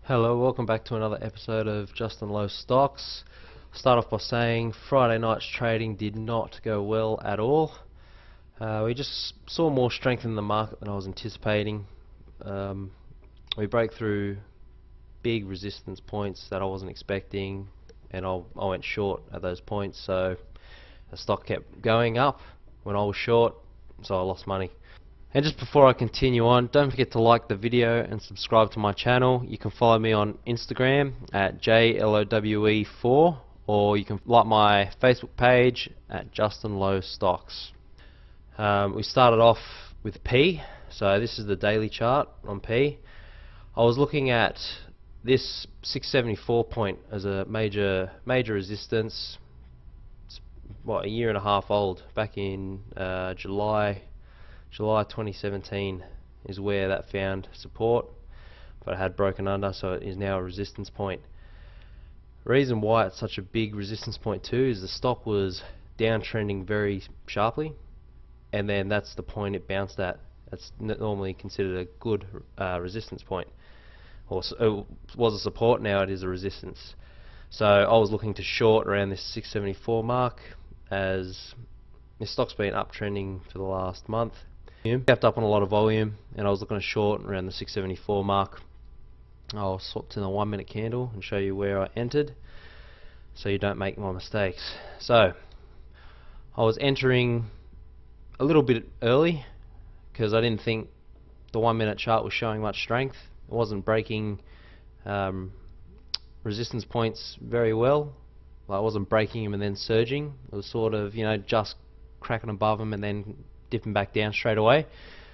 Hello, welcome back to another episode of Justin Low Stocks. Start off by saying Friday night's trading did not go well at all. We just saw more strength in the market than I was anticipating. We broke through big resistance points that I wasn't expecting, and I went short at those points, so the stock kept going up when I was short, so I lost money. And just before I continue on, don't forget to like the video and subscribe to my channel. You can follow me on Instagram at JLOWE4, or you can like my Facebook page at Justin Low Stocks. We started off with P, so this is the daily chart on P. I was looking at this 674 point as a major resistance. It's what, a year and a half old. Back in July 2017 is where that found support, but it had broken under, so it is now a resistance point. The reason why it's such a big resistance point too is the stock was downtrending very sharply, and then that's the point it bounced at. That's normally considered a good resistance point, or it was a support, now it is a resistance. So I was looking to short around this 674 mark, as this stock's been uptrending for the last month. Kept up on a lot of volume, and I was looking to short around the 674 mark. I'll swap to the 1 minute candle and show you where I entered, so you don't make my mistakes. So I was entering a little bit early because I didn't think the 1 minute chart was showing much strength. It wasn't breaking resistance points very well. Like, I wasn't breaking them and then surging. It was sort of, just cracking above them and then dipping back down straight away.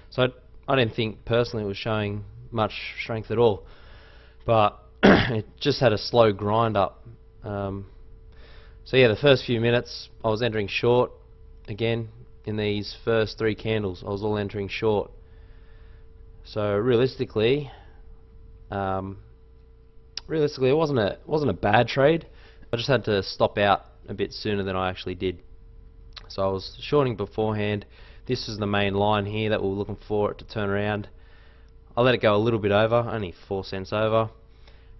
So I didn't think personally it was showing much strength at all, but it just had a slow grind up. So yeah, the first few minutes I was entering short again. In these first three candles I was all entering short. So realistically it wasn't a bad trade. I just had to stop out a bit sooner than I actually did. So I was shorting beforehand. This is the main line here that we were looking for it to turn around. I let it go a little bit over, only 4 cents over,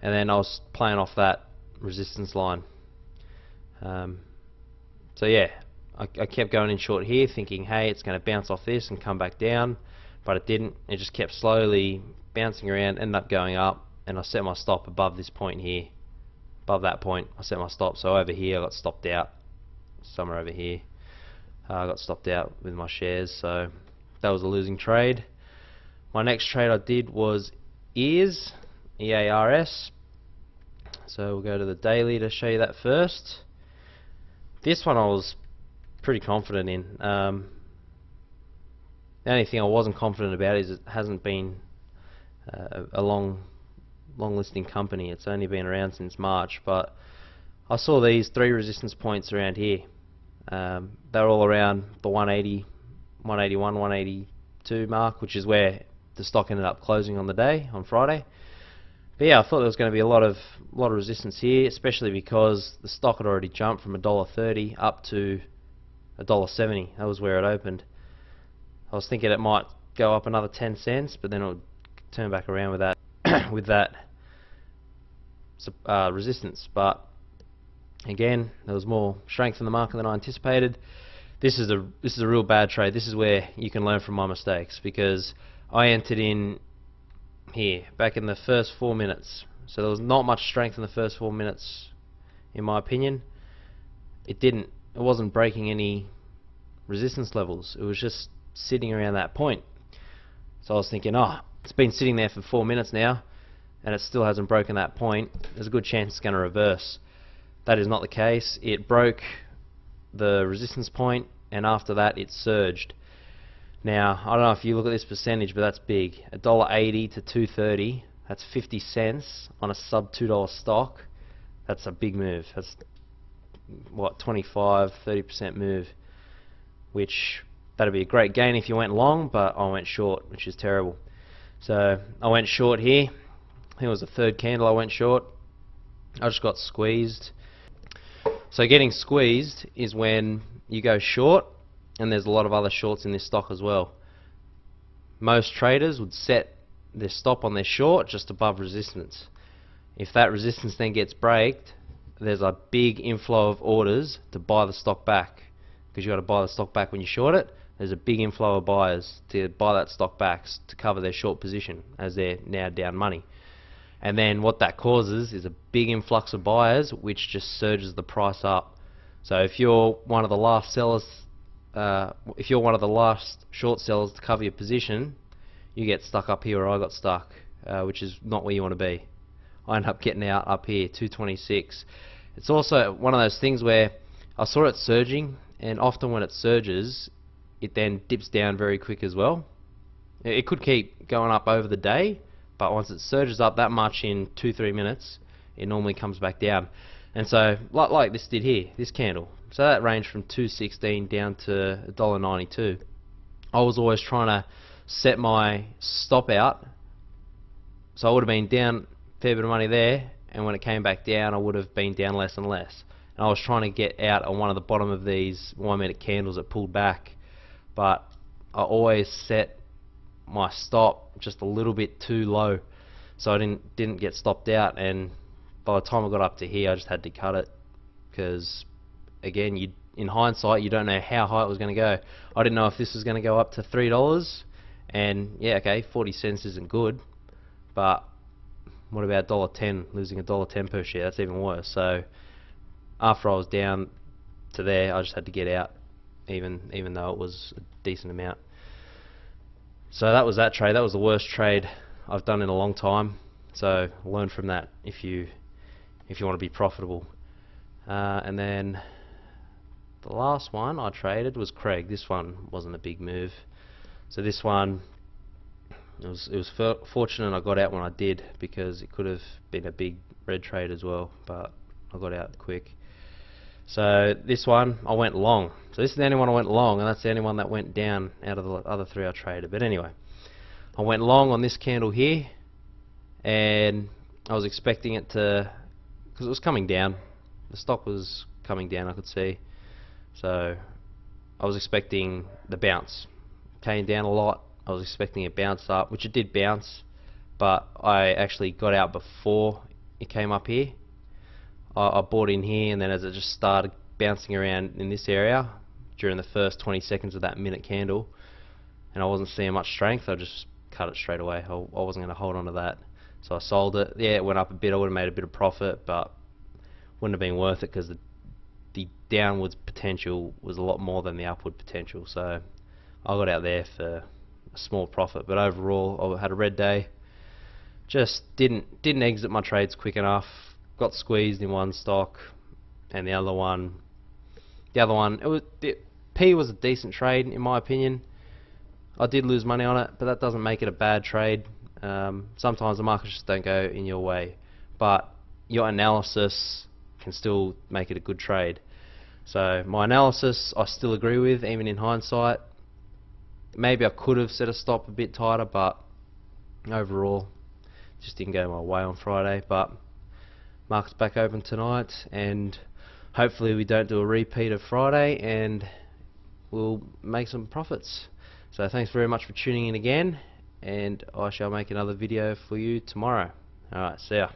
and then I was playing off that resistance line. So yeah, I kept going in short here, thinking, hey, it's going to bounce off this and come back down, but it didn't. It just kept slowly bouncing around, ended up going up, and I set my stop above this point here. Above that point I set my stop, so over here I got stopped out, somewhere over here. I got stopped out with my shares, so that was a losing trade. My next trade I did was EARS, E-A-R-S. So we'll go to the daily to show you that first. This one I was pretty confident in. The only thing I wasn't confident about is it hasn't been a long listing company. It's only been around since March, but I saw these three resistance points around here. They're all around the 180, 181, 182 mark, which is where the stock ended up closing on the day, on Friday. But yeah, I thought there was going to be a lot of resistance here, especially because the stock had already jumped from $1.30 up to $1.70. That was where it opened. I was thinking it might go up another 10 cents, but then it would turn back around with that with that resistance. But again, there was more strength in the market than I anticipated. This is a real bad trade. This is where you can learn from my mistakes, because I entered in here back in the first 4 minutes. So there was not much strength in the first 4 minutes, in my opinion. It wasn't breaking any resistance levels. It was just sitting around that point. So I was thinking, it's been sitting there for 4 minutes now, and it still hasn't broken that point. There's a good chance it's going to reverse. That is not the case. It broke the resistance point, and after that it surged. Now, I don't know if you look at this percentage, but that's big. $1.80 to $2.30, that's 50 cents on a sub $2 stock. That's a big move. That's what, 25-30% move, which that'd be a great gain if you went long, but I went short, which is terrible. So I went short here. I think it was the third candle I went short. I just got squeezed. So getting squeezed is when you go short, and there's a lot of other shorts in this stock as well. Most traders would set their stop on their short just above resistance. If that resistance then gets braked, there's a big inflow of orders to buy the stock back, because you've got to buy the stock back when you short it. There's a big inflow of buyers to buy that stock back to cover their short position, as they're now down money. And then what that causes is a big influx of buyers, which just surges the price up. So if you're one of the last sellers, if you're one of the last short sellers to cover your position, you get stuck up here where I got stuck, which is not where you want to be. I ended up getting out up here, 226. It's also one of those things where I saw it surging, and often when it surges, it then dips down very quick as well. It could keep going up over the day, but once it surges up that much in 2-3 minutes, it normally comes back down. And so, like this did here, this candle. So that ranged from 216 down to $1.92. I was always trying to set my stop out, so I would have been down a fair bit of money there, and when it came back down, I would have been down less and less. And I was trying to get out on one of the bottom of these 1 minute candles that pulled back, but I always set my stop just a little bit too low, so I didn't get stopped out. And by the time I got up to here, I just had to cut it, because again, in hindsight, you don't know how high it was going to go. I didn't know if this was going to go up to $3, and yeah, okay, 40 cents isn't good, but what about $1.10, losing $1.10 per share? That's even worse. So after I was down to there, I just had to get out, even though it was a decent amount. So that was that trade. That was the worst trade I've done in a long time. So learn from that if you want to be profitable. And then the last one I traded was Craig. This one wasn't a big move. So this one, it was fortunate I got out when I did, because it could have been a big red trade as well, but I got out quick. So this one I went long. So this is the only one I went long, and that's the only one that went down out of the other three I traded. But anyway, I went long on this candle here, and I was expecting it to, because it was coming down. The stock was coming down, I could see. So I was expecting the bounce. Came down a lot. I was expecting it bounce up, which it did bounce, but I actually got out before it came up here. I bought in here, and then as it just started bouncing around in this area during the first 20 seconds of that minute candle, and I wasn't seeing much strength, I just cut it straight away. I wasn't going to hold on to that, so I sold it. Yeah, it went up a bit. I would have made a bit of profit, but wouldn't have been worth it, because the downwards potential was a lot more than the upward potential. So I got out there for a small profit, but overall I had a red day. Just didn't exit my trades quick enough. Got squeezed in one stock, and the other one, P was a decent trade in my opinion. I did lose money on it, but that doesn't make it a bad trade. Sometimes the markets just don't go in your way, but your analysis can still make it a good trade. So my analysis I still agree with, even in hindsight. Maybe I could have set a stop a bit tighter, but overall just didn't go my way on Friday. But market's back open tonight, and hopefully we don't do a repeat of Friday, and we'll make some profits. So thanks very much for tuning in again, and I shall make another video for you tomorrow. Alright, see ya.